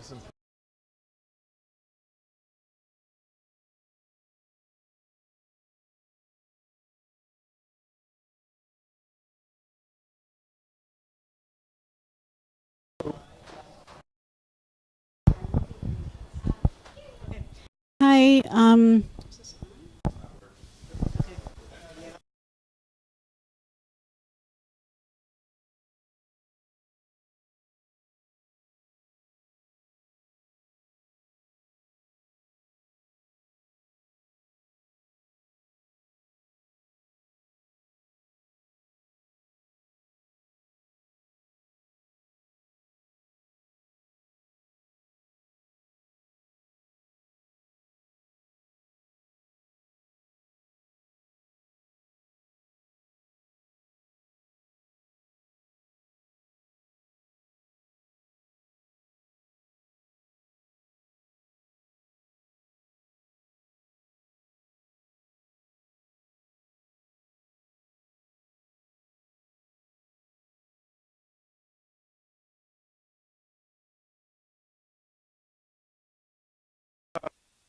that's important. Hi.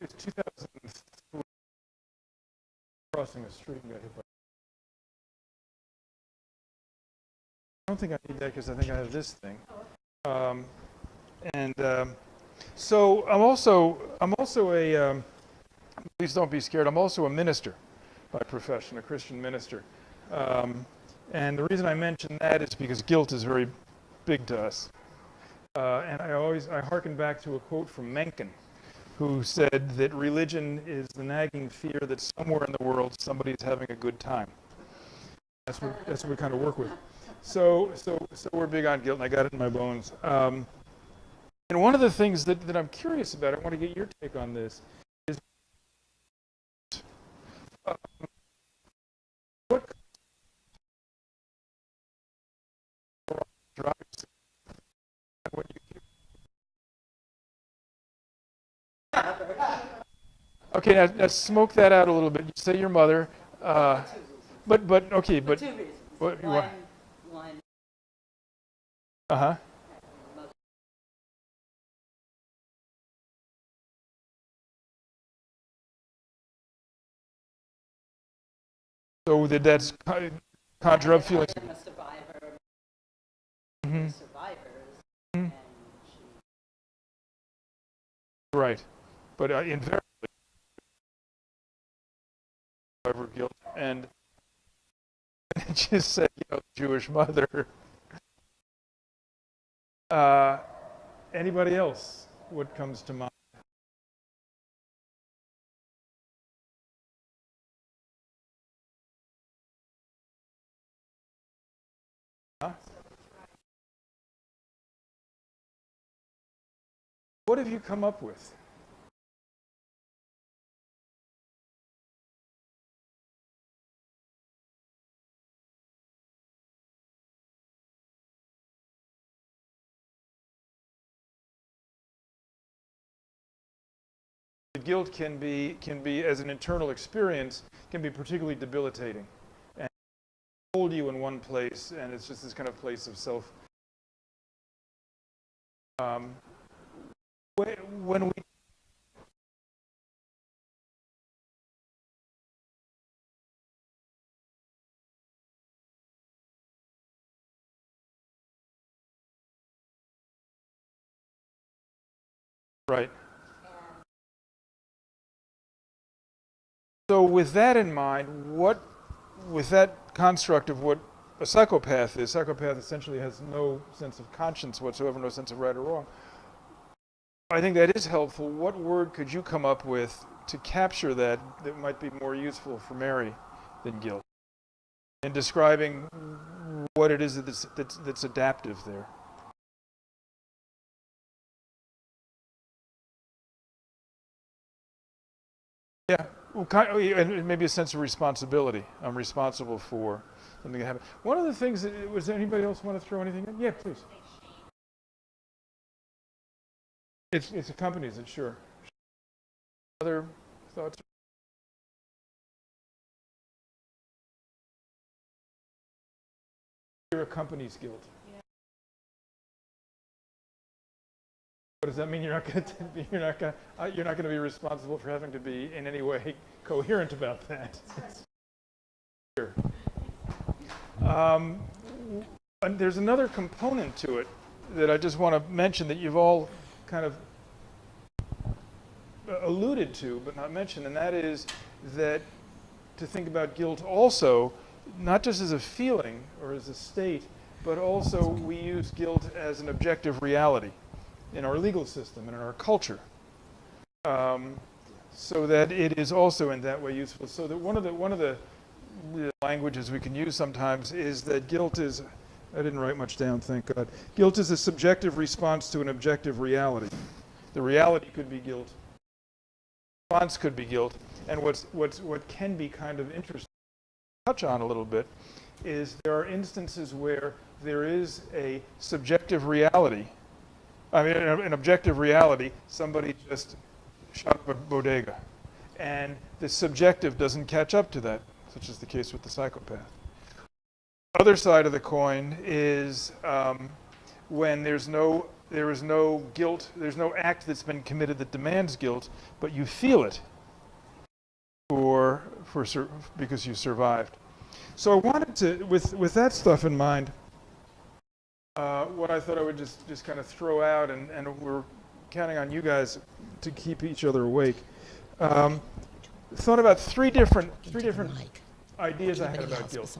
It's 2003, crossing a street and got hit by. I don't think I need that because I think I have this thing. Um, and so I'm also a. Please don't be scared. I'm also a minister by profession, a Christian minister. Um, and the reason I mention that is because guilt is very big to us. And I hearken back to a quote from Mencken, who said that religion is the nagging fear that somewhere in the world somebody's having a good time. That's what we kind of work with. So we're big on guilt, and I got it in my bones. And one of the things that I'm curious about, I want to get your take on this, is uh, what drives when you. Okay, now smoke that out a little bit. You say your mother, uh, but okay, but what you want? Uh huh. So did that conjure up feelings? Hmm. Hmm. Right, but invariably survivor guilt, and just say, Jewish mother. Uh, Anybody else? What comes to mind? Huh? What have you come up with? Guilt can be as an internal experience can be particularly debilitating and hold you in one place, and it's just this kind of place of self. Um, when we right. So with that in mind, with that construct of what a psychopath essentially has no sense of conscience whatsoever, no sense of right or wrong. I think that is helpful. What word could you come up with to capture that might be more useful for Mary than guilt in describing what it is that's adaptive there? Yeah, well, and maybe a sense of responsibility. I'm responsible for something that happened. One of the things that was there anybody else want to throw anything in? Yeah, please. It's accompanies it, sure. Other thoughts? Your accompanies guilt. What does that mean? You're not going to you're not going to be responsible for having to be in any way coherent about that. Um, and there's another component to it that I just want to mention that you've all kind of alluded to but not mentioned, and that is that to think about guilt also, not just as a feeling or as a state, but also we use guilt as an objective reality in our legal system and in our culture. So that it is also in that way useful. So that one of the languages we can use sometimes is that guilt is, I didn't write much down, thank God. Guilt is a subjective response to an objective reality. The reality could be guilt. Response could be guilt. And what can be kind of interesting to touch on a little bit is there are instances where there is a subjective reality. I mean, an objective reality, somebody just shot up a bodega. And the subjective doesn't catch up to that, such is the case with the psychopath. The other side of the coin is when there is no guilt, there's no act that's been committed that demands guilt, but you feel it because you survived. So I wanted to, with that stuff in mind, what I thought I would just kind of throw out, and we're counting on you guys to keep each other awake. Thought about three different ideas I had about guilt.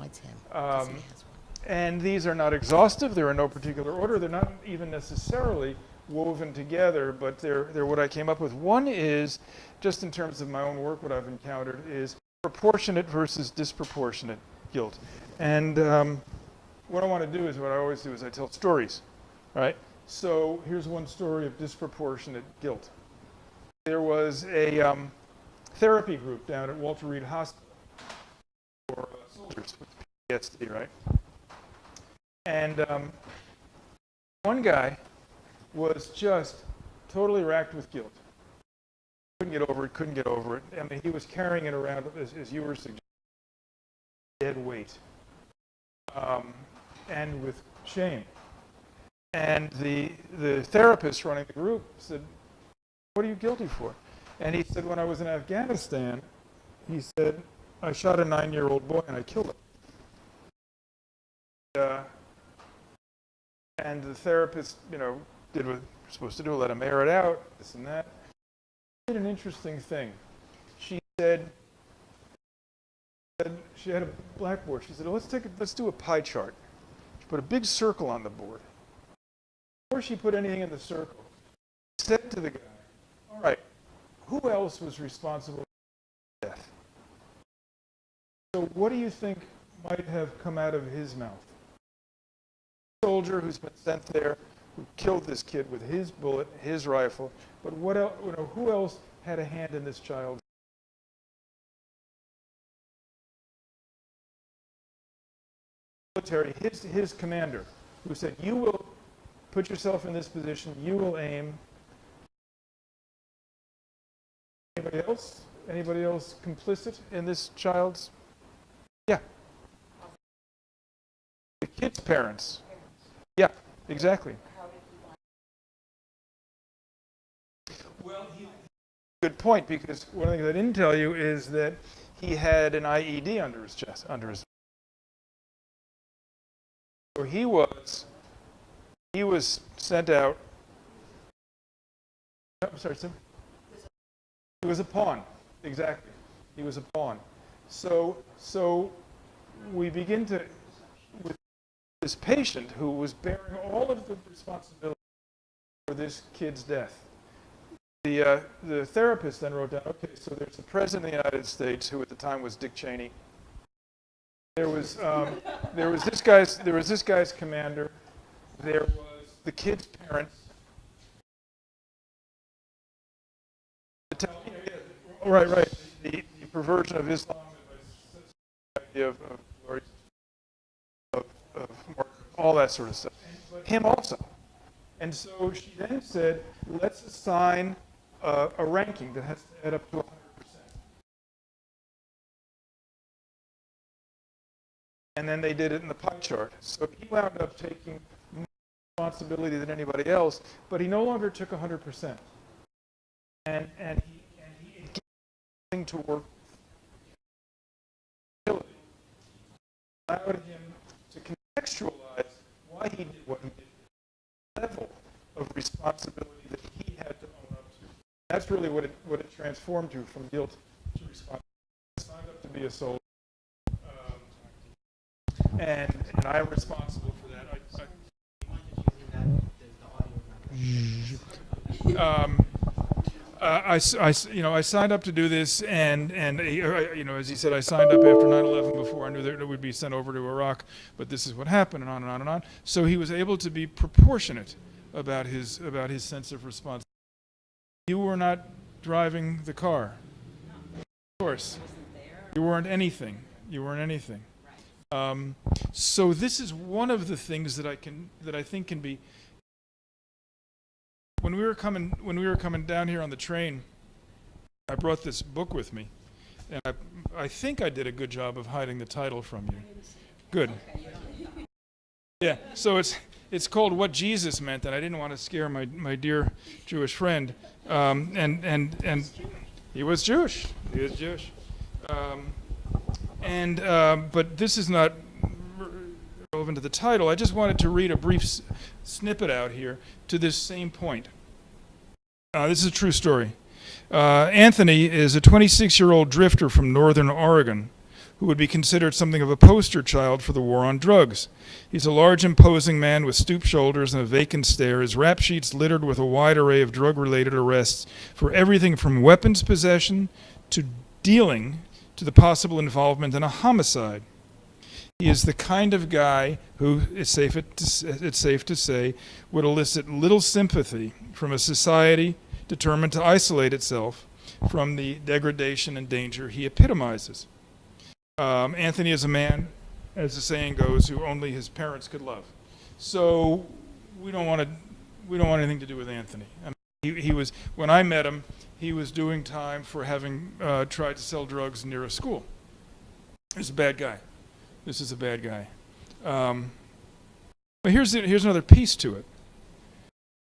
And these are not exhaustive. They're in no particular order. They're not even necessarily woven together, but they're what I came up with. One is, just in terms of my own work, what I've encountered is proportionate versus disproportionate guilt. And what I want to do is, what I always do is I tell stories, right? So here's one story of disproportionate guilt. There was a therapy group down at Walter Reed Hospital for soldiers with PTSD, right? And one guy was just totally racked with guilt. Couldn't get over it. I mean, he was carrying it around, as you were suggesting, dead weight, and with shame. And the therapist running the group said, "What are you guilty for?" And he said, "When I was in Afghanistan," he said, "I shot a 9-year-old boy and I killed him." And the therapist, did what you're supposed to do, let him air it out, this and that. She did an interesting thing. She said, she had a blackboard. She said, let's do a pie chart. She put a big circle on the board. Before she put anything in the circle, she said to the guy, "All right, who else was responsible for death?" So what do you think might have come out of his mouth? Soldier who's been sent there, who killed this kid with his bullet, his rifle, but what else, who else had a hand in this child's military? His commander, who said, "You will put yourself in this position, you will aim." Anybody else? Anybody else complicit in this child's? Yeah. The kid's parents. Yeah, exactly. Well, good point, because one of the things I didn't tell you is that he had an IED under his chest, So he was sent out. I'm sorry, Tim. He was a pawn, exactly. He was a pawn. So we begin to, with this patient who was bearing all of the responsibility for this kid's death. The therapist then wrote down, okay, so there's the President of the United States, who at the time was Dick Cheney. There was this guy's commander. There was the kid's parents. Right. The perversion of Islam, the idea of all that sort of stuff. Him also. And so she then said, let's assign a ranking that has to add up to 100%. And then they did it in the pie chart. So he wound up taking responsibility than anybody else, but he no longer took 100%. And he gave thing to work, allowed him to contextualize why he did what he did, the level of responsibility that he had to own up to. That's really what it transformed to, from guilt to responsibility. I signed up to be a soldier, and I'm responsible for that. I signed up to do this, and as he said, I signed up after 9/11 before I knew that it would be sent over to Iraq, but this is what happened, and on and on and on. So he was able to be proportionate about his sense of responsibility. You were not driving the car, of course. You weren't anything. So this is one of the things that I think can be. When we were coming down here on the train, I brought this book with me, and I think I did a good job of hiding the title from you. Good. Yeah. So it's called What Jesus Meant, and I didn't want to scare my dear Jewish friend, and he was Jewish. But this is not relevant to the title. I just wanted to read a brief snippet out here to this same point. This is a true story. Anthony is a 26-year-old drifter from northern Oregon who would be considered something of a poster child for the war on drugs. He's a large, imposing man with stooped shoulders and a vacant stare, his rap sheets littered with a wide array of drug-related arrests for everything from weapons possession to dealing to the possible involvement in a homicide. He is the kind of guy who, it's safe to say, would elicit little sympathy from a society determined to isolate itself from the degradation and danger he epitomizes. Anthony is a man, as the saying goes, who only his parents could love. So we don't want anything to do with Anthony. I mean, he was, when I met him, he was doing time for having tried to sell drugs near a school. He's a bad guy. This is a bad guy. But here's another piece to it.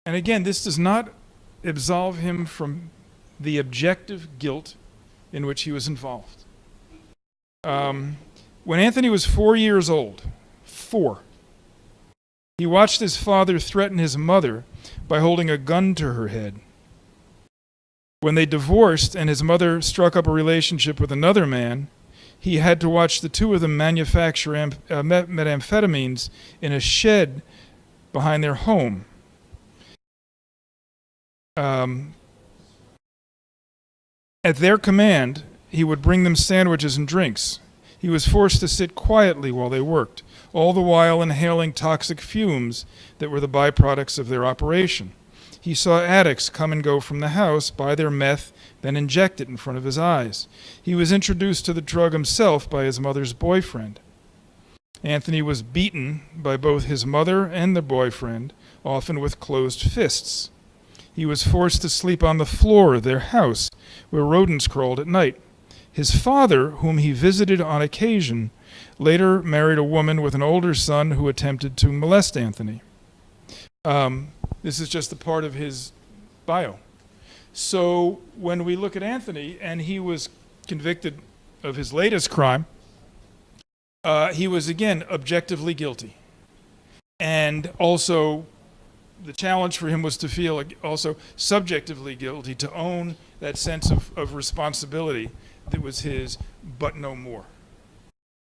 And again, this does not absolve him from the objective guilt in which he was involved. When Anthony was 4 years old, he watched his father threaten his mother by holding a gun to her head. When they divorced and his mother struck up a relationship with another man, he had to watch the two of them manufacture methamphetamines in a shed behind their home. At their command, he would bring them sandwiches and drinks. He was forced to sit quietly while they worked, all the while inhaling toxic fumes that were the byproducts of their operation. He saw addicts come and go from the house, buy their meth, then inject it in front of his eyes. He was introduced to the drug himself by his mother's boyfriend. Anthony was beaten by both his mother and the boyfriend, often with closed fists. He was forced to sleep on the floor of their house, where rodents crawled at night. His father, whom he visited on occasion, later married a woman with an older son who attempted to molest Anthony. This is just a part of his bio. So when we look at Anthony, and he was convicted of his latest crime, he was again objectively guilty. And also the challenge for him was to feel also subjectively guilty, to own that sense of responsibility that was his, but no more.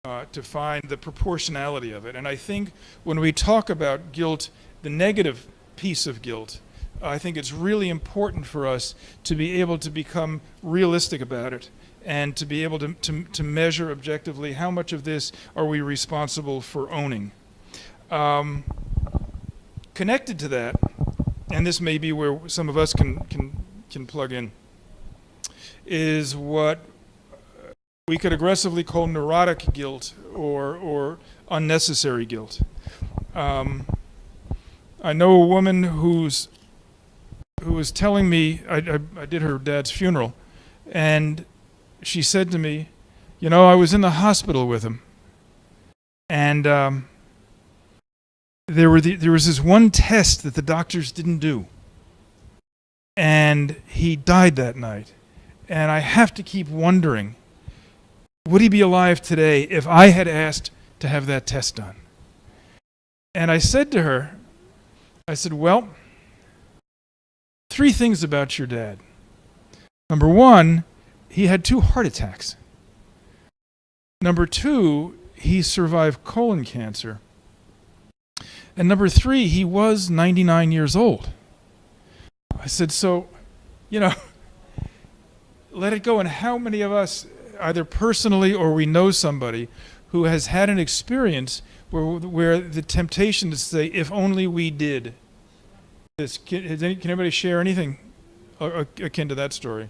To find the proportionality of it. And I think when we talk about guilt, the negative piece of guilt, I think it's really important for us to be able to become realistic about it and to be able to measure objectively how much of this are we responsible for owning. Connected to that, and this may be where some of us can plug in, is what we could aggressively call neurotic guilt or unnecessary guilt. I know a woman who was telling me, I did her dad's funeral, and she said to me, you know, I was in the hospital with him, and there was this one test that the doctors didn't do, and he died that night. And I have to keep wondering, would he be alive today if I had asked to have that test done? And I said to her, I said, well, 3 things about your dad. Number 1, he had 2 heart attacks. Number 2, he survived colon cancer. And number 3, he was 99 years old. I said, so, let it go. And how many of us, either personally or we know somebody, who has had an experience where the temptation to say, if only we did this. Can anybody share anything akin to that story?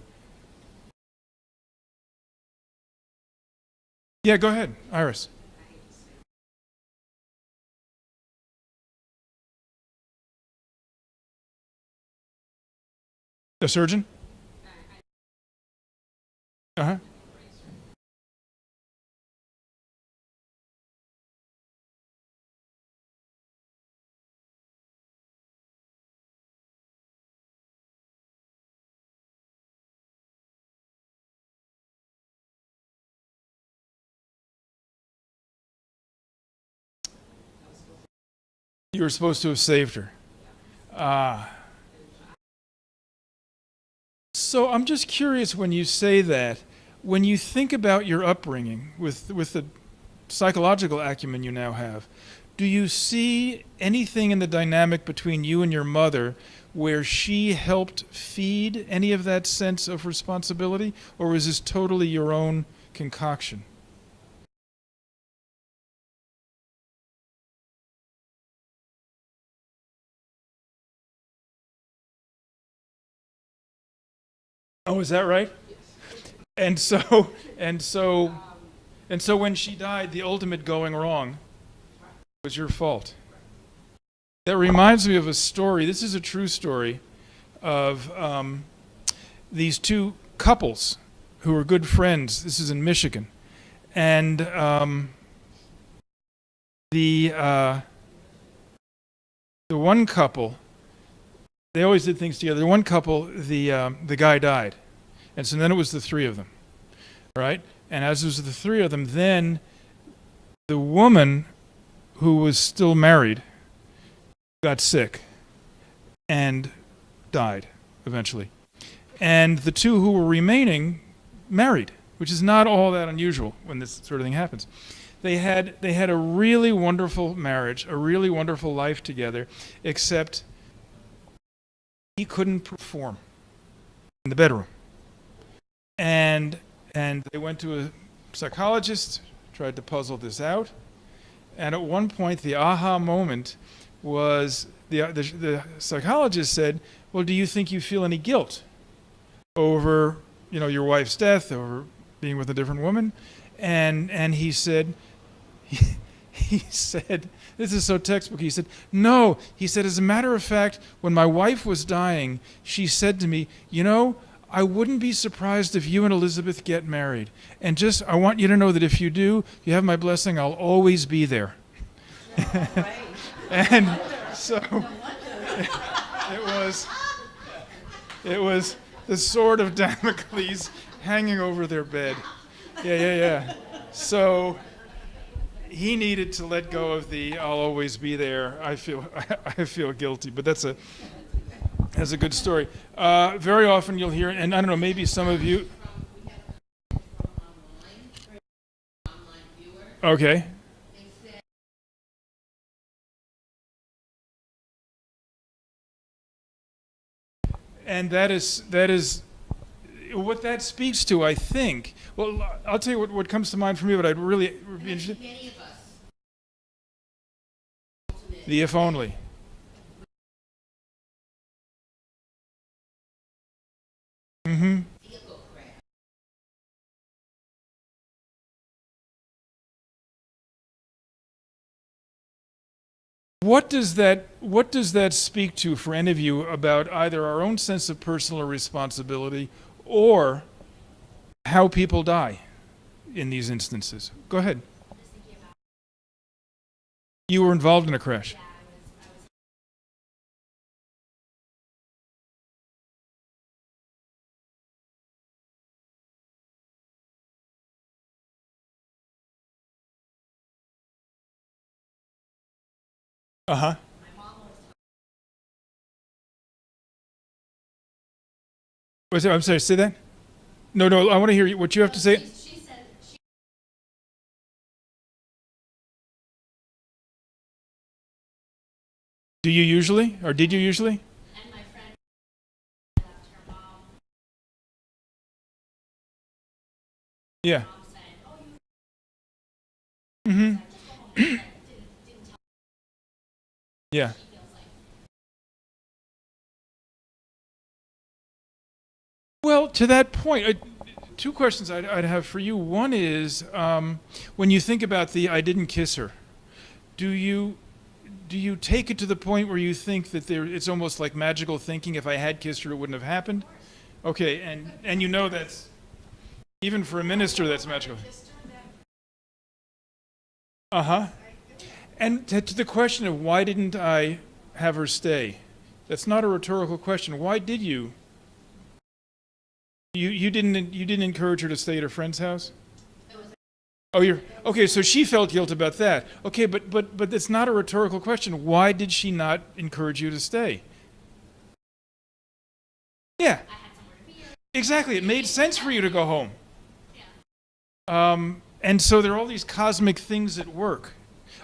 Yeah, go ahead, Iris. A surgeon? Uh-huh. You were supposed to have saved her. Ah. So I'm just curious, when you say that, when you think about your upbringing with the psychological acumen you now have, do you see anything in the dynamic between you and your mother where she helped feed any of that sense of responsibility, or was this totally your own concoction? Oh, is that right? And so, and so, and so when she died, the ultimate going wrong was your fault. That reminds me of a story. This is a true story of these 2 couples who were good friends. This is in Michigan, and the one couple, they always did things together. The one couple, the guy died, and so then it was the 3 of them, right? And as it was the 3 of them, then the woman who was still married got sick and died eventually. And the 2 who were remaining married, which is not all that unusual when this sort of thing happens. They had a really wonderful marriage, a really wonderful life together, except he couldn't perform in the bedroom. And they went to a psychologist, tried to puzzle this out. And at one point, the aha moment was the psychologist said, well, do you think you feel any guilt over, your wife's death, over being with a different woman? And he said, he said, this is so textbook, he said, no. He said, as a matter of fact, when my wife was dying, she said to me, I wouldn't be surprised if you and Elizabeth get married. And I want you to know that if you do, you have my blessing, I'll always be there. And so it was the sword of Damocles hanging over their bed. Yeah. So he needed to let go of the "I'll always be there." I feel guilty, but that's a good story. Very often you'll hear, and I don't know, maybe some of you. Okay. And that is what that speaks to, I think. Well, I'll tell you what comes to mind for me, but I'd really be interested. The if only. Mm-hmm. What does that speak to for any of you about either our own sense of personal responsibility or how people die in these instances? Go ahead. You were involved in a crash. Uh-huh. I'm sorry, say that? No, no, I want to hear what you have to say. Do you usually? Or did you usually? Yeah. Mm-hmm. Yeah. Well, to that point, two questions I'd have for you. One is, when you think about the "I didn't kiss her," do you do you take it to the point where you think that it's almost like magical thinking? If I had kissed her, it wouldn't have happened. Okay, and you know that's even for a minister, that's magical. Uh huh. And to the question of why didn't I have her stay? That's not a rhetorical question. Why did you? You didn't encourage her to stay at her friend's house? Oh, you're okay. So she felt guilt about that. Okay, but it's not a rhetorical question. Why did she not encourage you to stay? Yeah, exactly. It made sense for you to go home. And so there are all these cosmic things at work.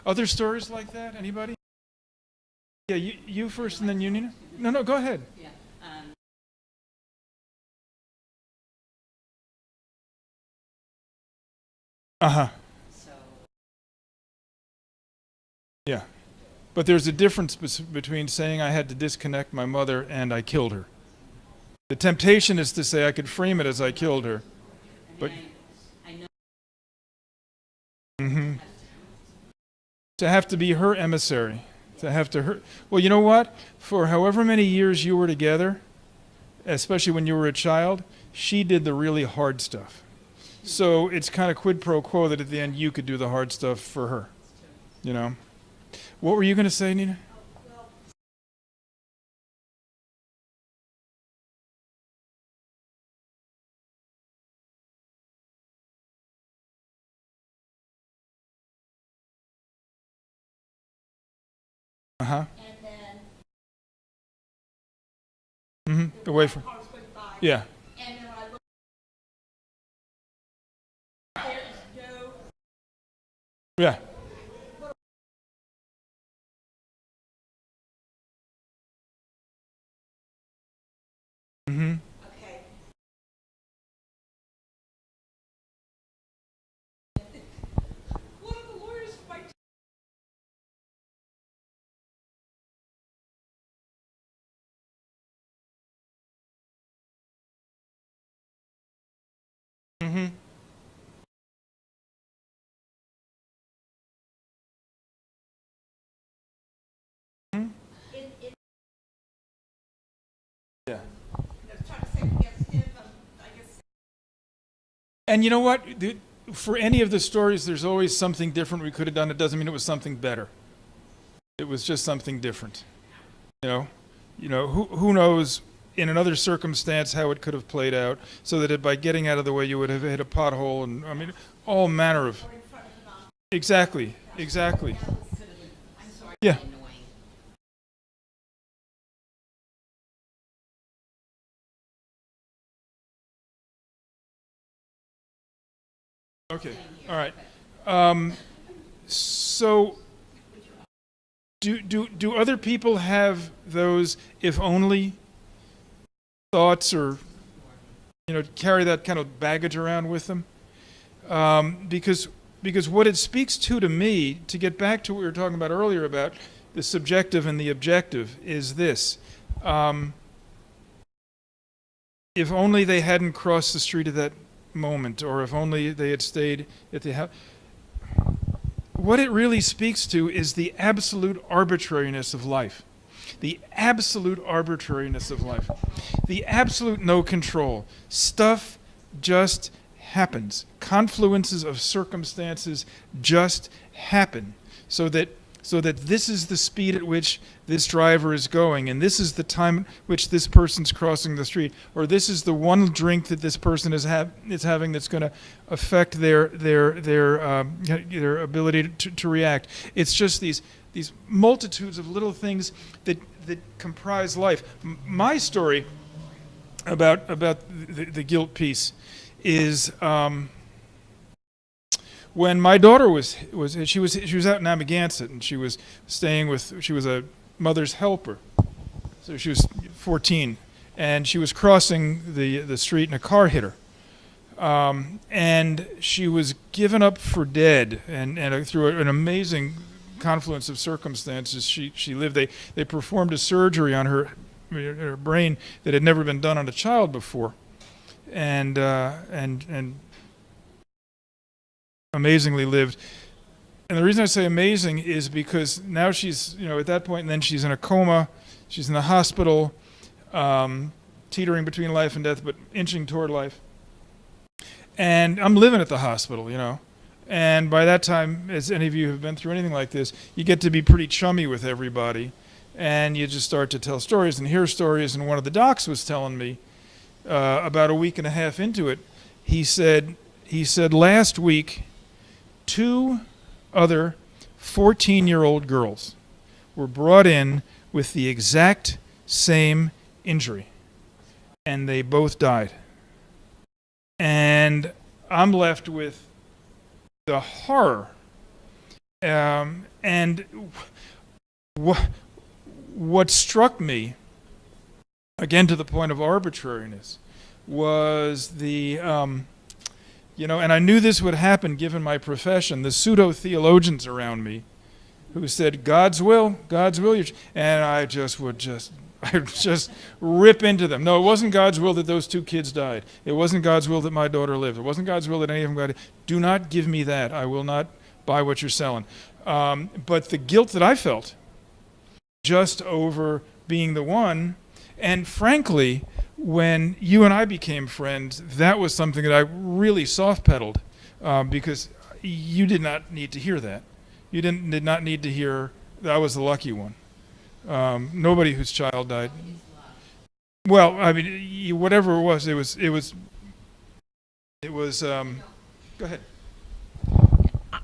Other stories like that? Anybody? Yeah, you first, and then you, Nina. No, no, go ahead. Uh huh. Yeah. But there's a difference between saying I had to disconnect my mother and I killed her. The temptation is to say I could frame it as I killed her, but hmm to have to be her emissary, to have to her. Well, you know what? For however many years you were together, especially when you were a child, she did the really hard stuff. So it's kind of quid pro quo that at the end you could do the hard stuff for her. You know. What were you going to say, Nina? Uh huh. Away from. Yeah. Yeah. hmm hmm Yeah. And you know what? For any of the stories, there's always something different we could have done. It doesn't mean it was something better. It was just something different. You know, who knows in another circumstance how it could have played out, so that by getting out of the way you would have hit a pothole, and I mean, all manner of. Exactly. Exactly. Yeah. Okay. All right. Um, so do other people have those if only thoughts, or carry that kind of baggage around with them? Because what it speaks to me, to get back to what we were talking about earlier about the subjective and the objective, is this: um, if only they hadn't crossed the street at that moment, or if only they had stayed at the house. What it really speaks to is the absolute arbitrariness of life. The absolute arbitrariness of life. The absolute no control. Stuff just happens. Confluences of circumstances just happen. So that so that this is the speed at which this driver is going, and this is the time at which this person's crossing the street, or this is the one drink that this person is having that's going to affect their ability to react. It's just these multitudes of little things that comprise life. My story about the guilt piece is. When my daughter was out in Amagansett, and she was a mother's helper, so she was 14, and she was crossing the street and a car hit her, and she was given up for dead, and through an amazing confluence of circumstances, she lived. They performed a surgery on her brain that had never been done on a child before, and amazingly lived. And the reason I say amazing is because now she's, at that point, and then she's in a coma, she's in the hospital, teetering between life and death, but inching toward life. And I'm living at the hospital, And by that time, as any of you have been through anything like this, you get to be pretty chummy with everybody, and you just start to tell stories and hear stories. And one of the docs was telling me, about a week and a half into it, he said last week, 2 other 14-year-old girls were brought in with the exact same injury, and they both died. And I'm left with the horror. And what struck me, again to the point of arbitrariness, was the and I knew this would happen given my profession, the pseudo-theologians around me who said, God's will, and I would just rip into them. No, it wasn't God's will that those 2 kids died. It wasn't God's will that my daughter lived. It wasn't God's will that any of them died. Do not give me that. I will not buy what you're selling. But the guilt that I felt just over being the one, and frankly, when you and I became friends, that was something that I really soft-pedaled, because you did not need to hear that. You did not need to hear that I was the lucky one. Nobody whose child died. Well, I mean, whatever it was. Go ahead.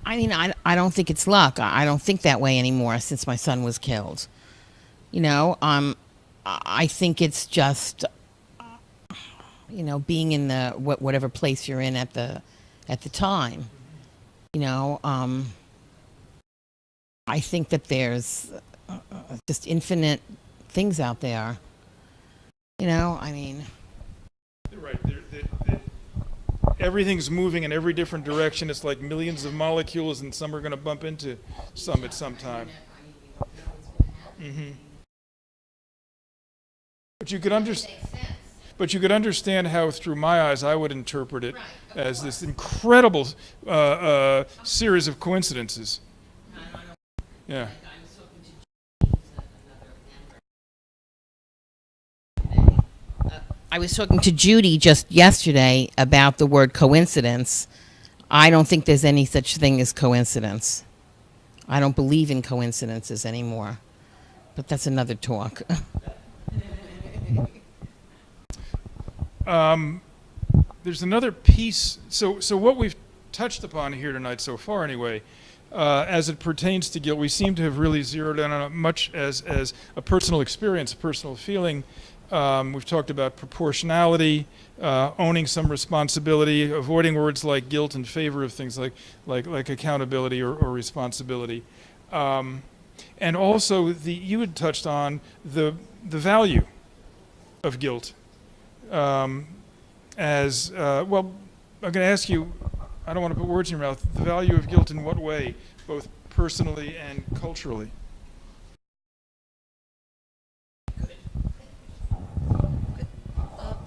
I mean, I don't think it's luck. I don't think that way anymore since my son was killed. I think it's just, being in the whatever place you're in at the time. I think that there's just infinite things out there. I mean. Right. Everything's moving in every different direction. It's like millions of molecules, and some are going to bump into some at some time. Mm-hmm. But you could understand how, through my eyes, I would interpret it as this incredible series of coincidences. Yeah. I was talking to Judy just yesterday about the word coincidence. I don't think there's any such thing as coincidence. I don't believe in coincidences anymore. But that's another talk. There's another piece. So what we've touched upon here tonight so far, anyway, as it pertains to guilt, we seem to have really zeroed in on it much as a personal experience, a personal feeling. We've talked about proportionality, owning some responsibility, avoiding words like guilt in favor of things like accountability or responsibility, and also you had touched on the value of guilt. As well, I'm going to ask you. I don't want to put words in your mouth. The value of guilt in what way, both personally and culturally?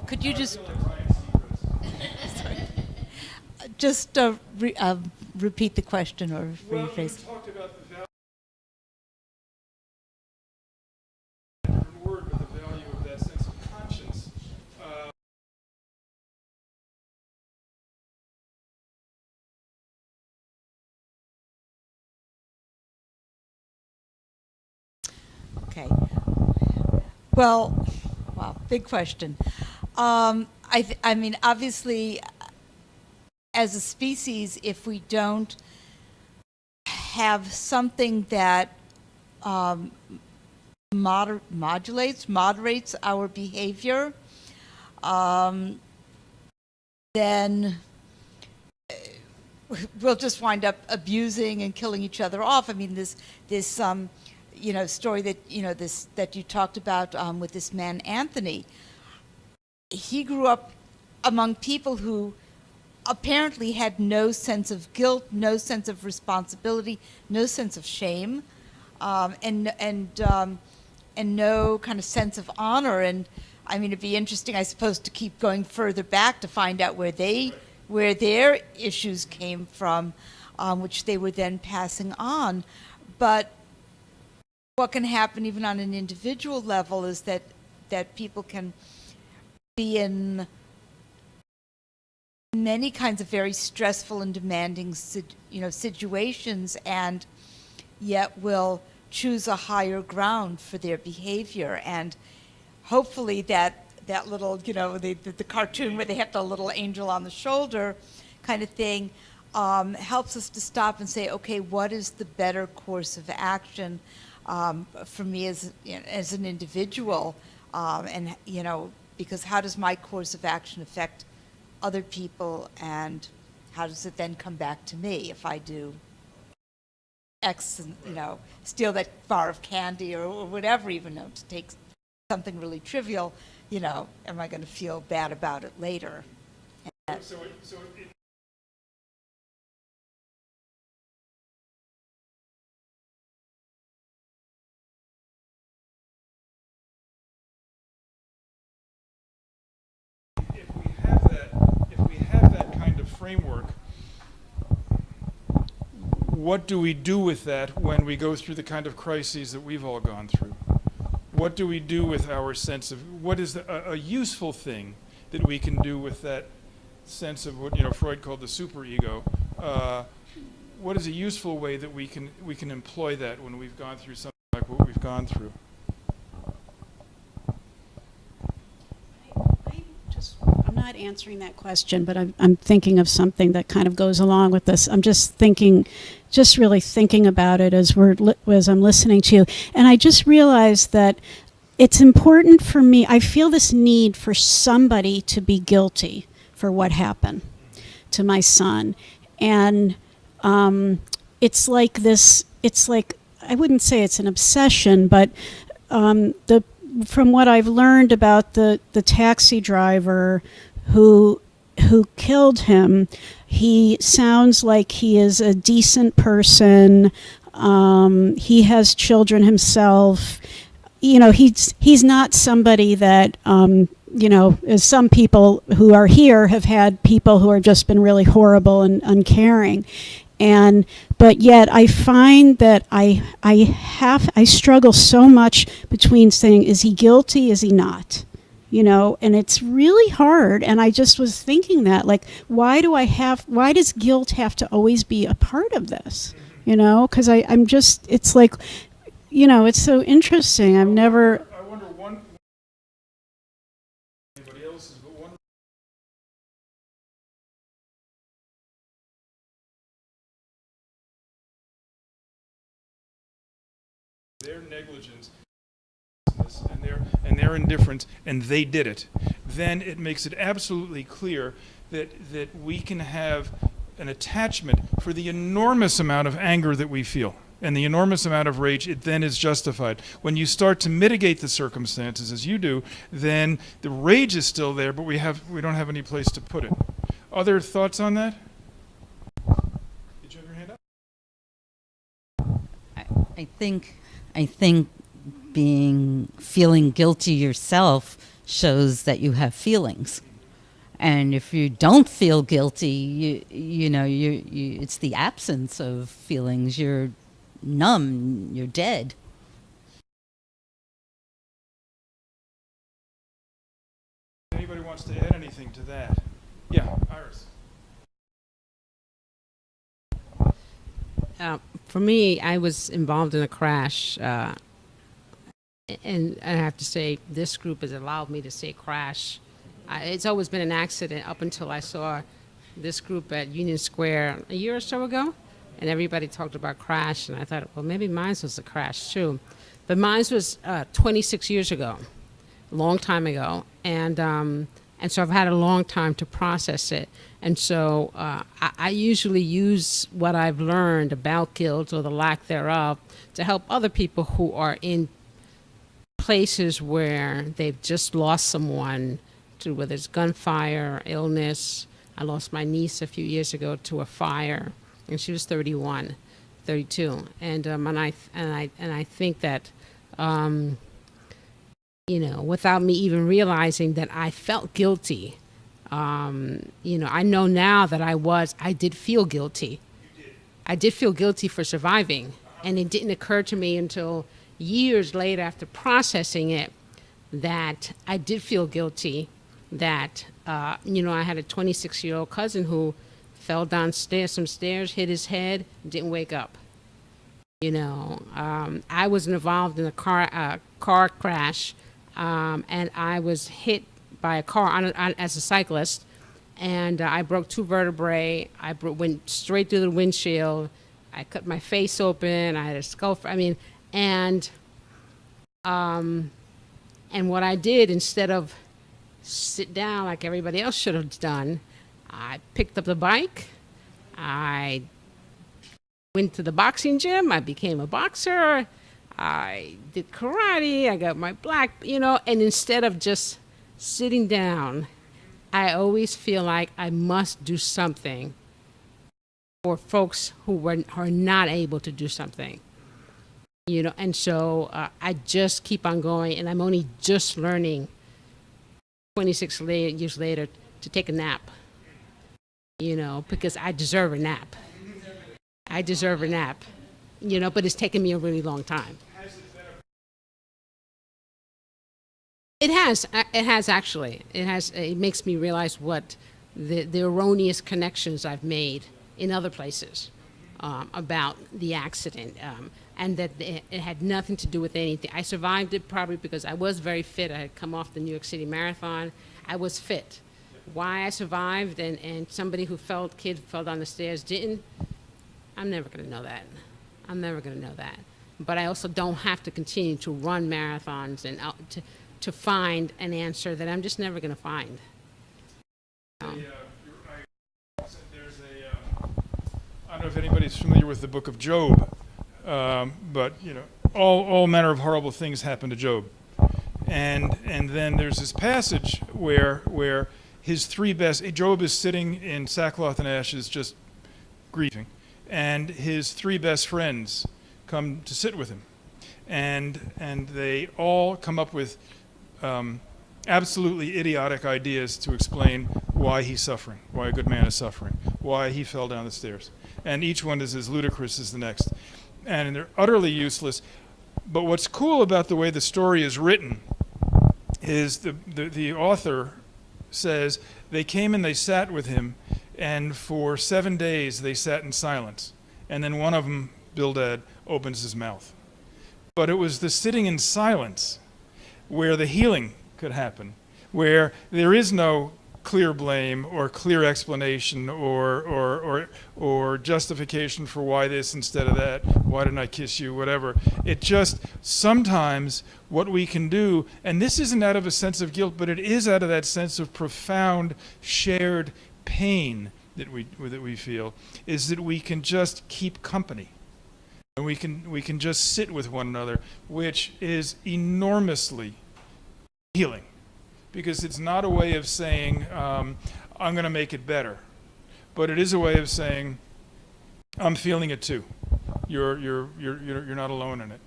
Could you just repeat the question or rephrase? Well, we talked about the value. Okay. Well, wow, big question. I mean, obviously, as a species, if we don't have something that um, moderates our behavior, um, then we'll just wind up abusing and killing each other off. I mean, this story that that you talked about with this man Anthony. He grew up among people who apparently had no sense of guilt, no sense of responsibility, no sense of shame, and no kind of sense of honor. And I mean, it'd be interesting, I suppose, to keep going further back to find out where their issues came from, which they were then passing on. But what can happen even on an individual level is that people can be in many kinds of very stressful and demanding situations, and yet will choose a higher ground for their behavior. And hopefully that little, the cartoon where they have the little angel on the shoulder kind of thing helps us to stop and say, okay, what is the better course of action for me as an individual? And because how does my course of action affect other people, and how does it then come back to me if I do X, and steal that bar of candy or whatever, even though to take something really trivial, am I going to feel bad about it later? If we have that kind of framework, what do we do with that when we go through the kind of crises that we've all gone through? What do we do with our sense of, what is a useful thing that we can do with that sense of what Freud called the superego? What is a useful way that we can employ that when we've gone through something like what we've gone through? I'm not answering that question, but I'm thinking of something that kind of goes along with this. I'm just really thinking about it as I'm listening to you, and I just realized that it's important for me. I feel this need for somebody to be guilty for what happened to my son, and it's like this. It's like, I wouldn't say it's an obsession, but from what I've learned about the taxi driver who killed him, he sounds like he is a decent person. He has children himself. He's not somebody that as some people who are here have had people who have just been really horrible and uncaring. But yet I find that I struggle so much between saying, is he guilty, is he not? And it's really hard. And I just was thinking that, like, why does guilt have to always be a part of this? Because I'm just, it's like, it's so interesting. I wonder anybody else's, but one their negligence and their indifference, and they did it, then it makes it absolutely clear that we can have an attachment for the enormous amount of anger that we feel and the enormous amount of rage. It then is justified. When you start to mitigate the circumstances as you do, then the rage is still there, but we don't have any place to put it. Other thoughts on that? Did you have your hand up? I think feeling guilty yourself shows that you have feelings. And if you don't feel guilty, it's the absence of feelings. You're numb, you're dead. Anybody wants to add anything to that? Yeah, Iris. For me, I was involved in a crash and I have to say, this group has allowed me to say crash. It's always been an accident up until I saw this group at Union Square a year or so ago, and everybody talked about crash, and I thought, well, maybe mine was a crash too. But mine was 26 years ago, a long time ago, and so I've had a long time to process it. And so I usually use what I've learned about guilt or the lack thereof to help other people who are in places where they've just lost someone to, whether it's gunfire or illness. I lost my niece a few years ago to a fire, and she was 32, and I think that, without me even realizing that I felt guilty, I know now that I did feel guilty. I did feel guilty for surviving, and it didn't occur to me until years later, after processing it, that I did feel guilty, that, I had a 26-year-old cousin who fell downstairs, some stairs, hit his head, didn't wake up. I was involved in a car crash, and I was hit by a car as a cyclist, and I broke 2 vertebrae. Went straight through the windshield. I cut my face open. I had a skull. And what I did, instead of sit down like everybody else should have done, I picked up the bike. I went to the boxing gym. I became a boxer. I did karate. I got my black, and instead of just sitting down, I always feel like I must do something for folks who are not able to do something. And so I just keep on going, and I'm only just learning 26 years later to take a nap, because I deserve a nap. I deserve a nap, but it's taken me a really long time. It has actually. It makes me realize what the erroneous connections I've made in other places about the accident, and that it had nothing to do with anything. I survived it probably because I was very fit. I had come off the New York City Marathon. I was fit. Why I survived and somebody kid fell down the stairs didn't, I'm never going to know that. I'm never going to know that. But I also don't have to continue to run marathons and to find an answer that I'm just never going to find. I don't know if anybody's familiar with the book of Job, but all manner of horrible things happen to Job, and then there's this passage where his 3 best. Job is sitting in sackcloth and ashes, just grieving, and his 3 best friends come to sit with him, and they all come up with absolutely idiotic ideas to explain why he's suffering, why a good man is suffering, why he fell down the stairs. And each one is as ludicrous as the next. And they're utterly useless. But what's cool about the way the story is written is the author says they came and they sat with him, and for 7 days they sat in silence. And then one of them, Bildad, opens his mouth. But it was the sitting in silence where the healing could happen, where there is no clear blame or clear explanation or justification for why this instead of that, why didn't I kiss you, whatever. It just, sometimes what we can do, and this isn't out of a sense of guilt, but it is out of that sense of profound shared pain that we feel, is that we can just keep company. And we can just sit with one another, which is enormously healing, because it's not a way of saying I'm going to make it better, but it is a way of saying I'm feeling it too. You're not alone in it.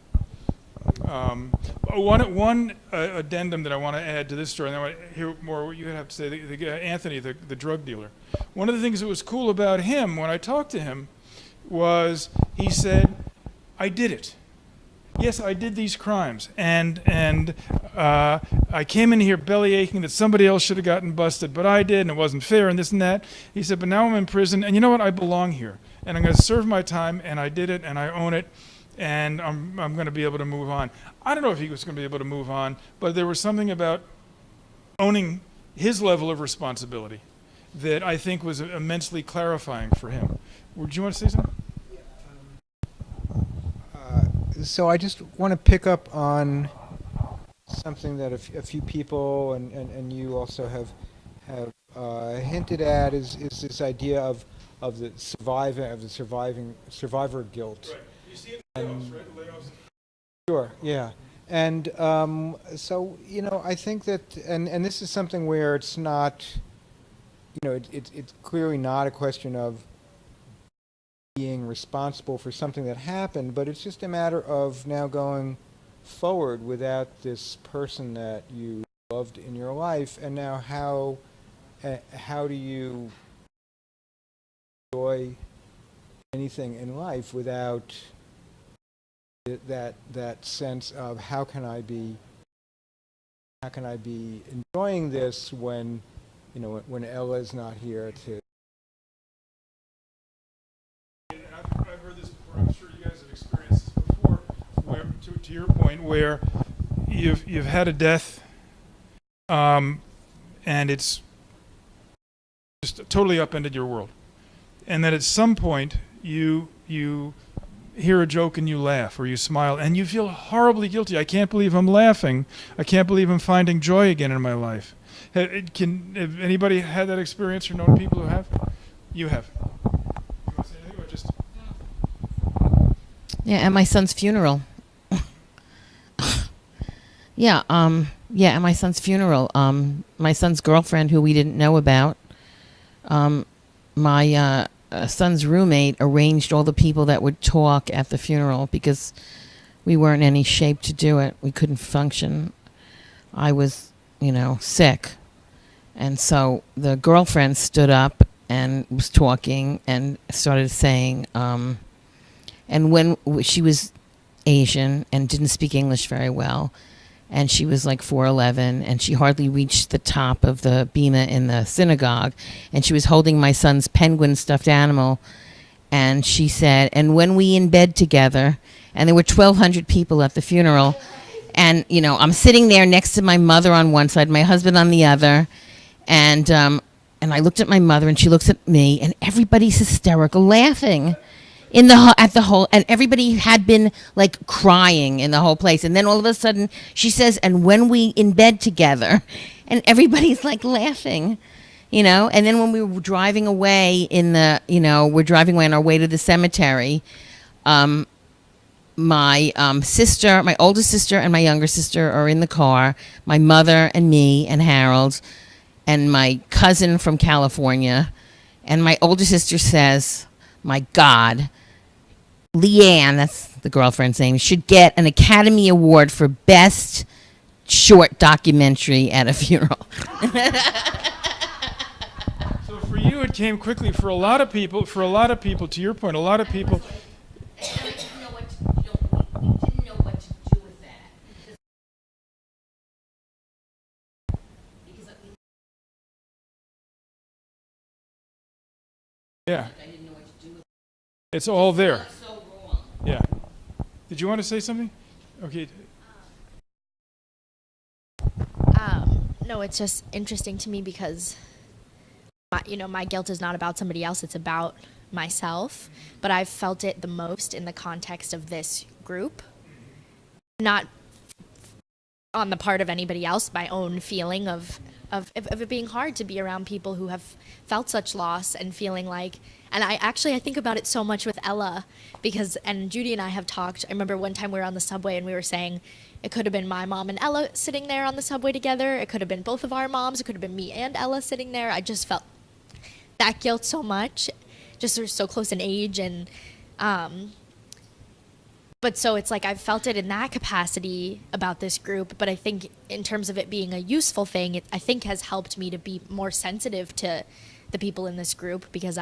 One addendum that I want to add to this story, and I want to hear more what you have to say. Anthony, the drug dealer. One of the things that was cool about him when I talked to him was he said, "I did it. Yes, I did these crimes, and I came in here belly aching that somebody else should have gotten busted, but I did, and it wasn't fair, and this and that." He said, "But now I'm in prison, and you know what? I belong here, and I'm going to serve my time, and I did it, and I own it, and I'm going to be able to move on. I don't know if he was going to be able to move on, but there was something about owning his level of responsibility that I think was immensely clarifying for him. Would you want to say something? So I just want to pick up on something that a few people and you also have hinted at is this idea of the survivor guilt. Right. You see it in layoffs, right? The layoffs. Sure. Yeah. And so I think that and this is something where it's not it's clearly not a question of being responsible for something that happened, but it's just a matter of now going forward without this person that you loved in your life, and now how do you enjoy anything in life without that sense of how can I be enjoying this when when Ella is not here to. I've heard this before. I'm sure you guys have experienced this before. Where, to your point, where you've had a death, and it's just totally upended your world, and that at some point you hear a joke and you laugh or you smile and you feel horribly guilty. I can't believe I'm laughing. I can't believe I'm finding joy again in my life. Have anybody had that experience or known people who have? You have. You want to say anything or just? Yeah, at my son's funeral. Yeah, at my son's funeral. My son's girlfriend, who we didn't know about, my son's roommate arranged all the people that would talk at the funeral because we weren't in any shape to do it. We couldn't function. I was, sick. And so the girlfriend stood up and was talking and started saying, and when she was Asian and didn't speak English very well, and she was like 4'11", and she hardly reached the top of the bima in the synagogue, and she was holding my son's penguin stuffed animal, and she said, and when we in bed together, and there were 1,200 people at the funeral, and I'm sitting there next to my mother on one side, my husband on the other, and I looked at my mother, and she looks at me, and everybody's hysterical laughing. At the whole, and everybody had been like crying in the whole place, and then all of a sudden she says, and when we in bed together, and everybody's like laughing, and then when we were driving away we're driving away on our way to the cemetery, my sister, my older sister and my younger sister are in the car, my mother and me and Harold and my cousin from California, and my older sister says, my God, Leanne, that's the girlfriend's name, should get an Academy Award for Best Short Documentary at a Funeral. So for you, it came quickly. For a lot of people, to your point, a lot of people. We didn't know what to do with that. Yeah, I didn't know what to do with it's all there. it. So wrong. Yeah. Did you want to say something? Okay. No, it's just interesting to me because, my guilt is not about somebody else. It's about myself. But I've felt it the most in the context of this group. Not on the part of anybody else, my own feeling of it being hard to be around people who have felt such loss and feeling like, and I think about it so much with Ella and Judy and I have talked. I remember one time we were on the subway and we were saying it could have been my mom and Ella sitting there on the subway together. It could have been both of our moms. It could have been me and Ella sitting there. I just felt that guilt so much, just we're so close in age and, but so it's like I've felt it in that capacity about this group, but I think in terms of it being a useful thing, I think has helped me to be more sensitive to the people in this group because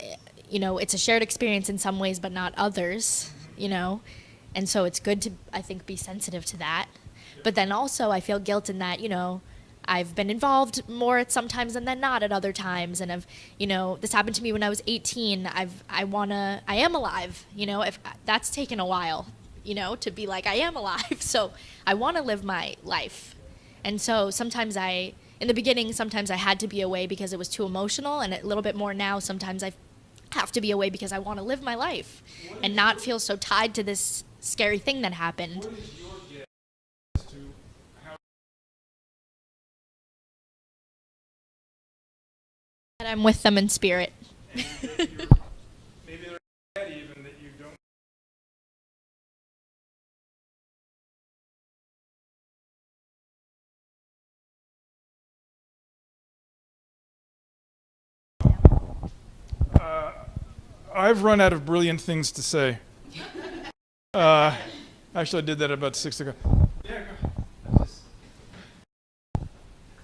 it's a shared experience in some ways, but not others, and so it's good to, I think, be sensitive to that. But then also I feel guilt in that, I've been involved more at some times and then not at other times. And this happened to me when I was 18. I am alive, if that's taken a while, to be like, I am alive. So I want to live my life. And so sometimes in the beginning, sometimes I had to be away because it was too emotional, and a little bit more now, sometimes I have to be away because I want to live my life and not feel so tied to this scary thing that happened. What is your guess as to how That I'm with them in spirit. maybe they're mad even that you don't? I've run out of brilliant things to say. Actually, I did that about 6 ago. Yeah, go ahead.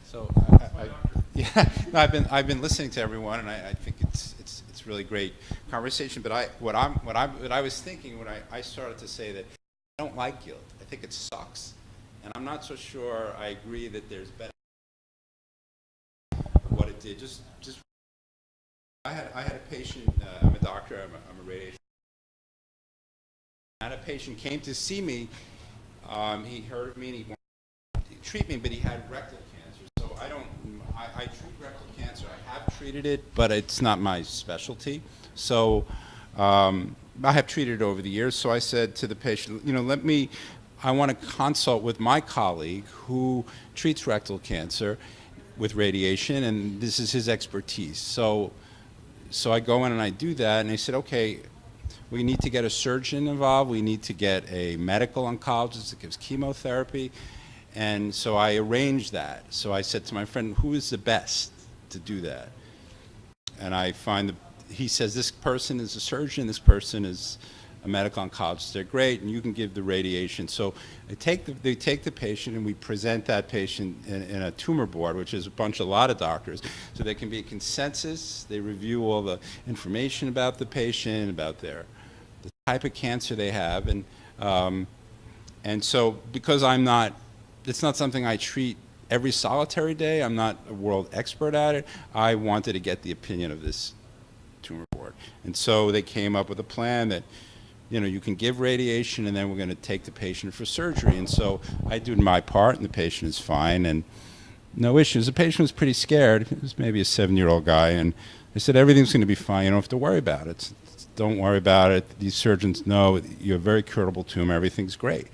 So, yeah, no, I've been listening to everyone, and I think it's really great conversation. But what I was thinking when I started to say that I don't like guilt. I think it sucks, and I'm not so sure I agree that there's better. What it did, just. I had a patient. I'm a doctor. I'm a radiation. I had a patient came to see me. He heard of me and he wanted to treat me, but he had rectal cancer. So I treat rectal cancer. I have treated it, but it's not my specialty. So I have treated it over the years. So I said to the patient, I want to consult with my colleague who treats rectal cancer with radiation, and this is his expertise. So I go in and I do that, and they said, okay, we need to get a surgeon involved. We need to get a medical oncologist that gives chemotherapy. And so I arranged that. So I said to my friend, who is the best to do that? And I find he says, this person is a surgeon, this person is a medical oncologist. They're great, and you can give the radiation. So they take the patient, and we present that patient in a tumor board, which is a lot of doctors. So there can be a consensus. They review all the information about the patient, about the type of cancer they have, and so because it's not something I treat every solitary day. I'm not a world expert at it. I wanted to get the opinion of this tumor board, and so they came up with a plan that, you can give radiation, and then we're going to take the patient for surgery. And so I do my part, and the patient is fine, and no issues. The patient was pretty scared. He was maybe a 7-year-old guy, and I said, everything's going to be fine. You don't have to worry about it. Don't worry about it. These surgeons know you have a very curable tumor. Everything's great.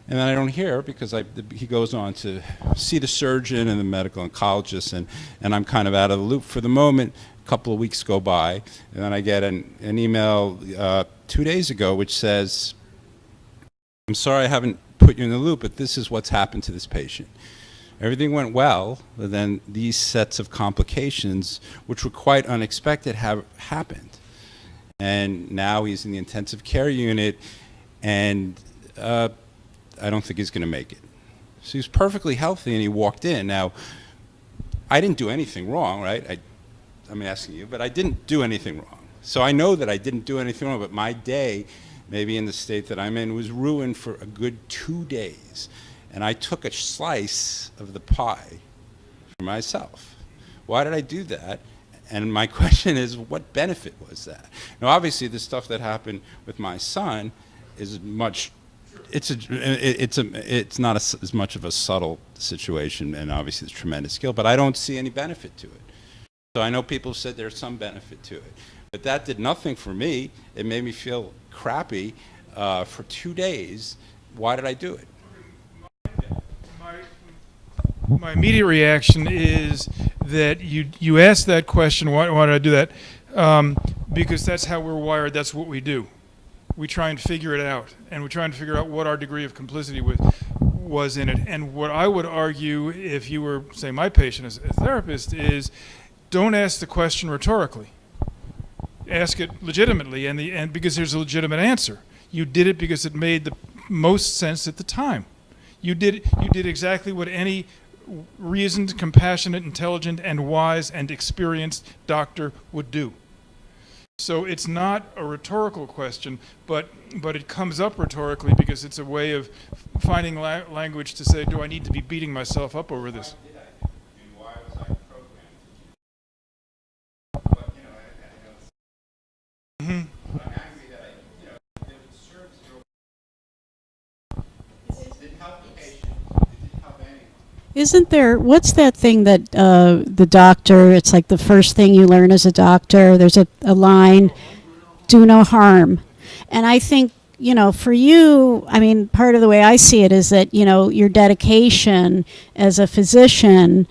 And then I don't hear, because he goes on to see the surgeon and the medical oncologist, and I'm kind of out of the loop for the moment. A couple of weeks go by, and then I get an email 2 days ago which says, I'm sorry I haven't put you in the loop, but this is what's happened to this patient. Everything went well, but then these sets of complications, which were quite unexpected, have happened. And now he's in the intensive care unit, and I don't think he's going to make it. So he's perfectly healthy, and he walked in. Now, I didn't do anything wrong, right? I'm asking you, but I didn't do anything wrong. So I know that I didn't do anything wrong, but my day, maybe in the state that I'm in, was ruined for a good 2 days. And I took a slice of the pie for myself. Why did I do that? And my question is, what benefit was that? Now, obviously, the stuff that happened with my son is it's not as much of a subtle situation, and obviously there's tremendous skill, but I don't see any benefit to it. So I know people said there's some benefit to it, but that did nothing for me. It made me feel crappy for 2 days. Why did I do it? My immediate reaction is that you asked that question, why did I do that? Because that's how we're wired, that's what we do. We try and figure it out, and we're trying to figure out what our degree of complicity was in it. And what I would argue, if you were, say, my patient as a therapist, is don't ask the question rhetorically. Ask it legitimately, and because there's a legitimate answer. You did it because it made the most sense at the time. You did exactly what any reasoned, compassionate, intelligent, and wise and experienced doctor would do. So it's not a rhetorical question, but it comes up rhetorically because it's a way of finding language to say, do I need to be beating myself up over this? Isn't there, what's that thing that the doctor, it's like the first thing you learn as a doctor, there's a line, do no harm. And I think, you know, for you, I mean, part of the way I see it is that, you know, your dedication as a physician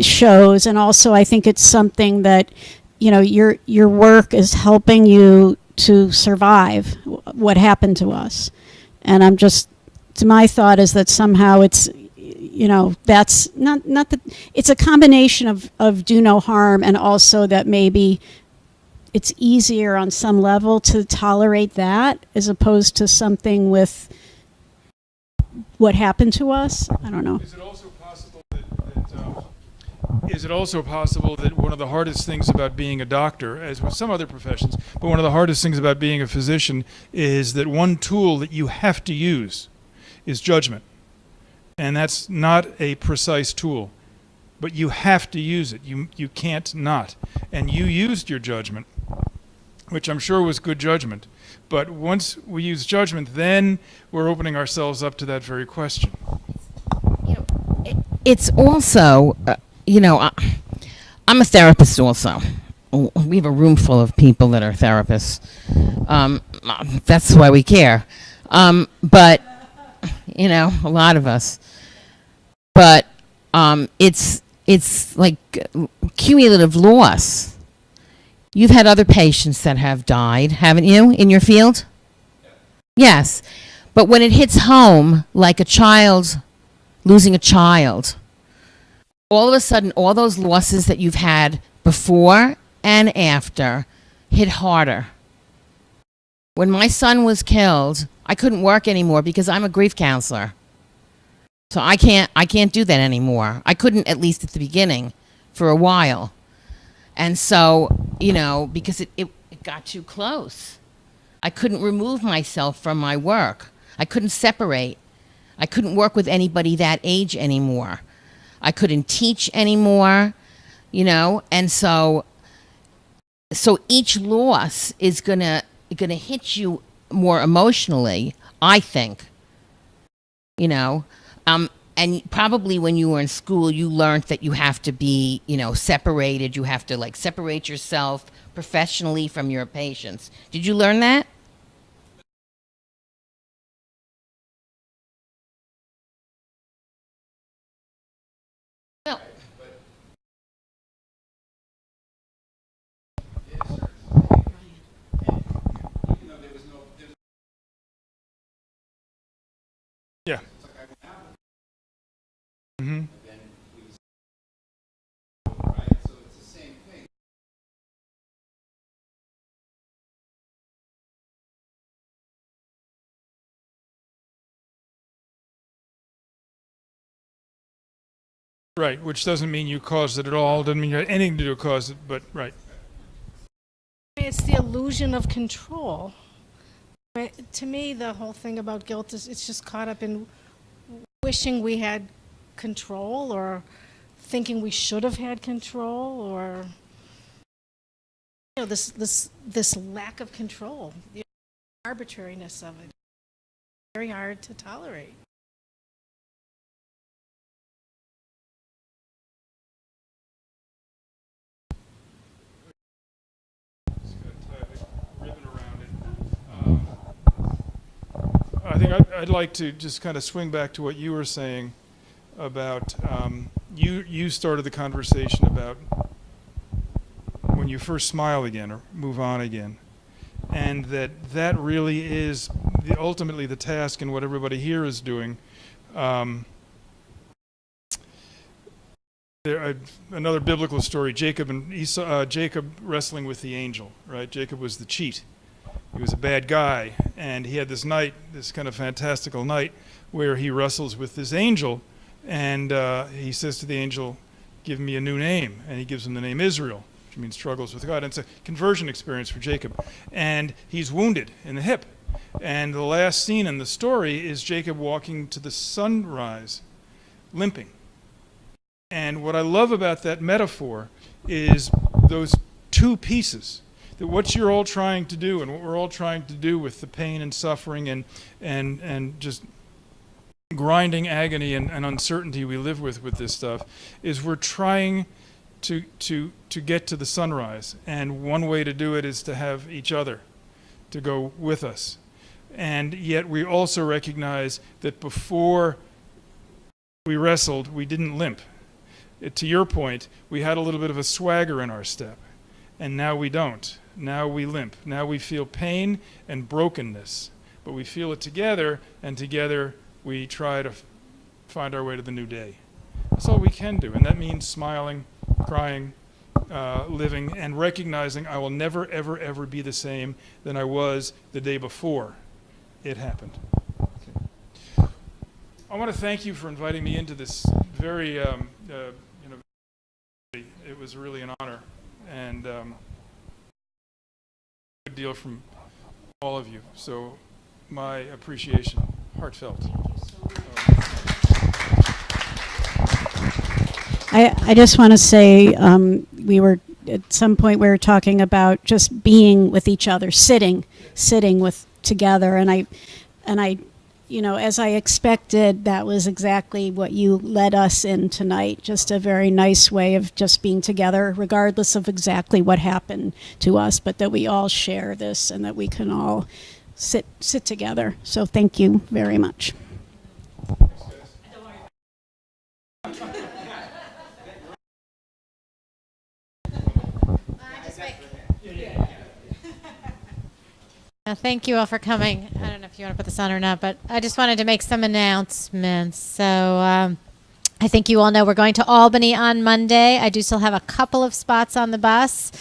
shows, and also I think it's something that, you know, your work is helping you to survive what happened to us. And I'm just, my thought is that somehow it's, you know, that's not that, it's a combination of do no harm, and also that maybe it's easier on some level to tolerate that as opposed to something with what happened to us. I don't know. Is it also possible is it also possible that one of the hardest things about being a doctor, as with some other professions, but one of the hardest things about being a physician is that one tool that you have to use is judgment. And that's not a precise tool, but you have to use it. You can't not. And you used your judgment, which I'm sure was good judgment. But once we use judgment, then we're opening ourselves up to that very question. You know, it's also, you know, I'm a therapist also. We have a room full of people that are therapists. That's why we care. But, you know, a lot of us. But it's like cumulative loss. You've had other patients that have died, haven't you, in your field? Yes. But when it hits home, like a child losing a child, all of a sudden, all those losses that you've had before and after hit harder. When my son was killed, I couldn't work anymore because I'm a grief counselor. So I can't do that anymore. I couldn't, at least at the beginning, for a while. And so, you know, because it got too close. I couldn't remove myself from my work. I couldn't separate. I couldn't work with anybody that age anymore. I couldn't teach anymore, you know, and so each loss is gonna hit you more emotionally, I think, you know. And probably when you were in school, you learned that you have to be, you know, separated. You have to, like, separate yourself professionally from your patients. Did you learn that? Well, Yeah. Mm-hmm. Right? So it's the same thing. Right, which doesn't mean you caused it at all, doesn't mean you had anything to do with cause it, but right. It's the illusion of control. To me, the whole thing about guilt is it's just caught up in wishing we had control, or thinking we should have had control, or, you know, this lack of control, the arbitrariness of it. Very hard to tolerate. I think I'd like to just kind of swing back to what you were saying about, you started the conversation about when you first smile again or move on again. And that really is ultimately the task, and what everybody here is doing. Another biblical story, Jacob and Esau, Jacob wrestling with the angel, right? Jacob was the cheat. He was a bad guy, and he had this night, this kind of fantastical night, where he wrestles with this angel, and he says to the angel, "Give me a new name," and he gives him the name Israel, which means struggles with God. And it's a conversion experience for Jacob, and he's wounded in the hip. And the last scene in the story is Jacob walking to the sunrise, limping. And what I love about that metaphor is those two pieces. That what you're all trying to do, and what we're all trying to do with the pain and suffering and just grinding agony and uncertainty we live with this stuff is we're trying to get to the sunrise. And one way to do it is to have each other to go with us. And yet we also recognize that before we wrestled, we didn't limp. To your point, we had a little bit of a swagger in our step. And now we don't. Now we limp. Now we feel pain and brokenness. But we feel it together, and together we try to find our way to the new day. That's all we can do. And that means smiling, crying, living, and recognizing I will never, ever, ever be the same than I was the day before it happened. Okay. I want to thank you for inviting me into this very, it was really an honor. And good deal from all of you. So my appreciation, heartfelt. I just want to say we were at some point we were talking about just being with each other, sitting with together, and I, you know, as I expected, that was exactly what you led us in tonight. Just a very nice way of just being together, regardless of exactly what happened to us, but that we all share this and that we can all sit together. So thank you very much. Thank you all for coming. I don't know if you want to put this on or not, but I just wanted to make some announcements. So I think you all know we're going to Albany on Monday. I do still have a couple of spots on the bus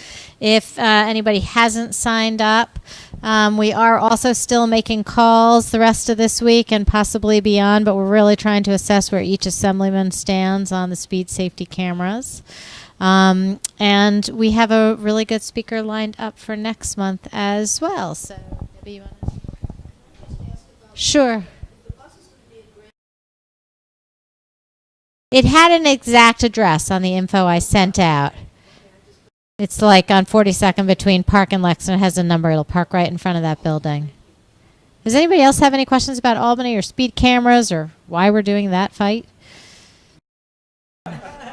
if anybody hasn't signed up. We are also still making calls the rest of this week and possibly beyond, but we're really trying to assess where each assemblyman stands on the speed safety cameras. And we have a really good speaker lined up for next month as well. So, Debbie, you want to? Sure. It had an exact address on the info I sent out. It's like on 42nd between Park and Lexington. It has a number. It'll park right in front of that building. Does anybody else have any questions about Albany or speed cameras or why we're doing that fight?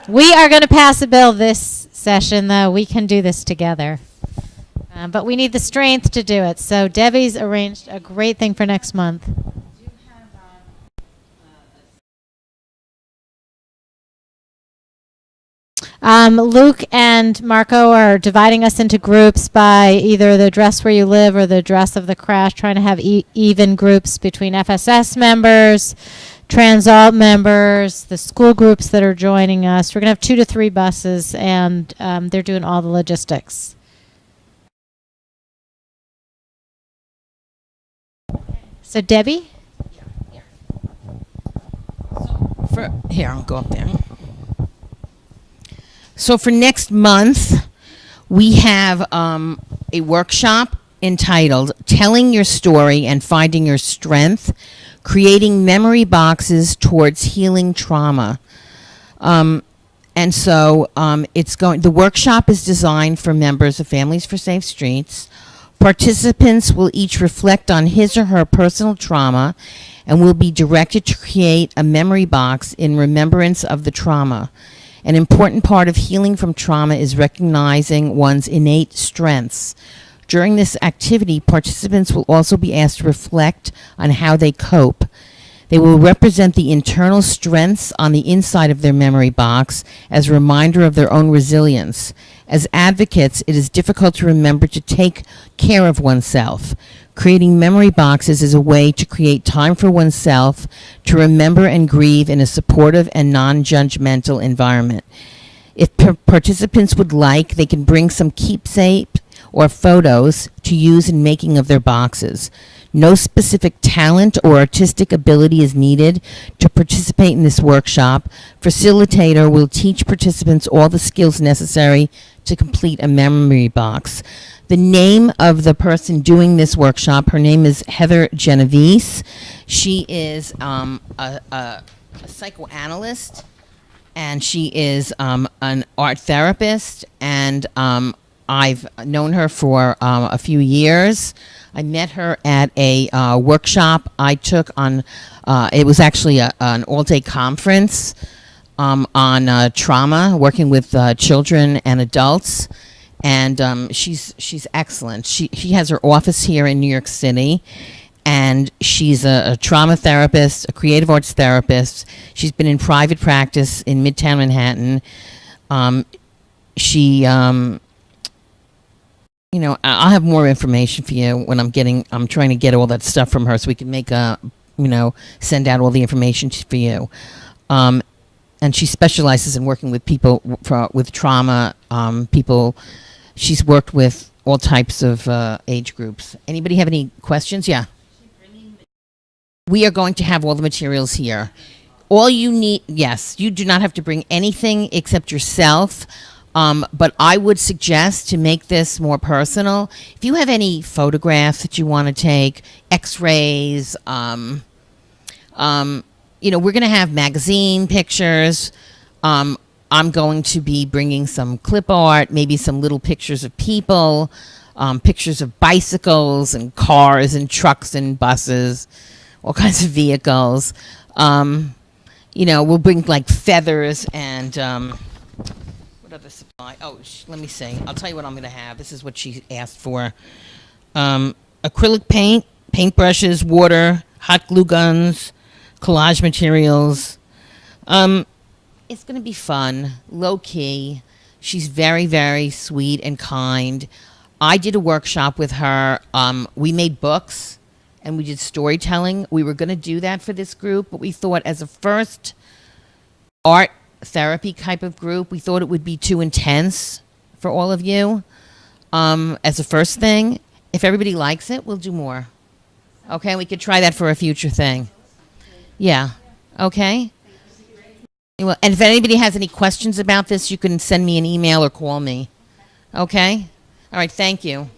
We are going to pass a bill this session, though. We can do this together. But we need the strength to do it. So Debbie's arranged a great thing for next month. Luke and Marco are dividing us into groups by either the address where you live or the address of the crash, trying to have even groups between FSS members, Transalt members, the school groups that are joining us. We're going to have 2 to 3 buses, and they're doing all the logistics. So, Debbie? Here, I'll go up there. So for next month, we have a workshop entitled Telling Your Story and Finding Your Strength, Creating Memory Boxes Towards Healing Trauma. And so the workshop is designed for members of Families for Safe Streets. Participants will each reflect on his or her personal trauma and will be directed to create a memory box in remembrance of the trauma. An important part of healing from trauma is recognizing one's innate strengths. During this activity, participants will also be asked to reflect on how they cope. They will represent the internal strengths on the inside of their memory box as a reminder of their own resilience. As advocates, it is difficult to remember to take care of oneself. Creating memory boxes is a way to create time for oneself to remember and grieve in a supportive and non-judgmental environment. If participants would like, they can bring some keepsake or photos to use in making of their boxes. No specific talent or artistic ability is needed to participate in this workshop. Facilitator will teach participants all the skills necessary to complete a memory box. The name of the person doing this workshop, her name is Heather Genovese. She is a psychoanalyst, and she is an art therapist, and I've known her for a few years. I met her at a workshop I took on, it was actually an all-day conference on trauma, working with children and adults. And she's excellent. She has her office here in New York City, and she's a trauma therapist, a creative arts therapist. She's been in private practice in Midtown Manhattan. You know, I'll have more information for you when I'm trying to get all that stuff from her so we can make send out all the information for you. And she specializes in working with people with trauma, people. She's worked with all types of age groups. Anybody have any questions? Yeah. We are going to have all the materials here. All you need, yes, you do not have to bring anything except yourself. But I would suggest to make this more personal, if you have any photographs that you want to take, x-rays, we're going to have magazine pictures. I'm going to be bringing some clip art, maybe some little pictures of people, pictures of bicycles and cars and trucks and buses, all kinds of vehicles. We'll bring like feathers and what other supply? Oh, let me see. I'll tell you what I'm going to have. This is what she asked for. Acrylic paint, paintbrushes, water, hot glue guns, collage materials. It's going to be fun, low key. She's very, very sweet and kind. I did a workshop with her. We made books and we did storytelling. We were going to do that for this group, but we thought as a first art therapy type of group, we thought it would be too intense for all of you. As a first thing, if everybody likes it, we'll do more. Okay, we could try that for a future thing. Yeah. Okay. Well, and if anybody has any questions about this, you can send me an email or call me. Okay? All right, thank you.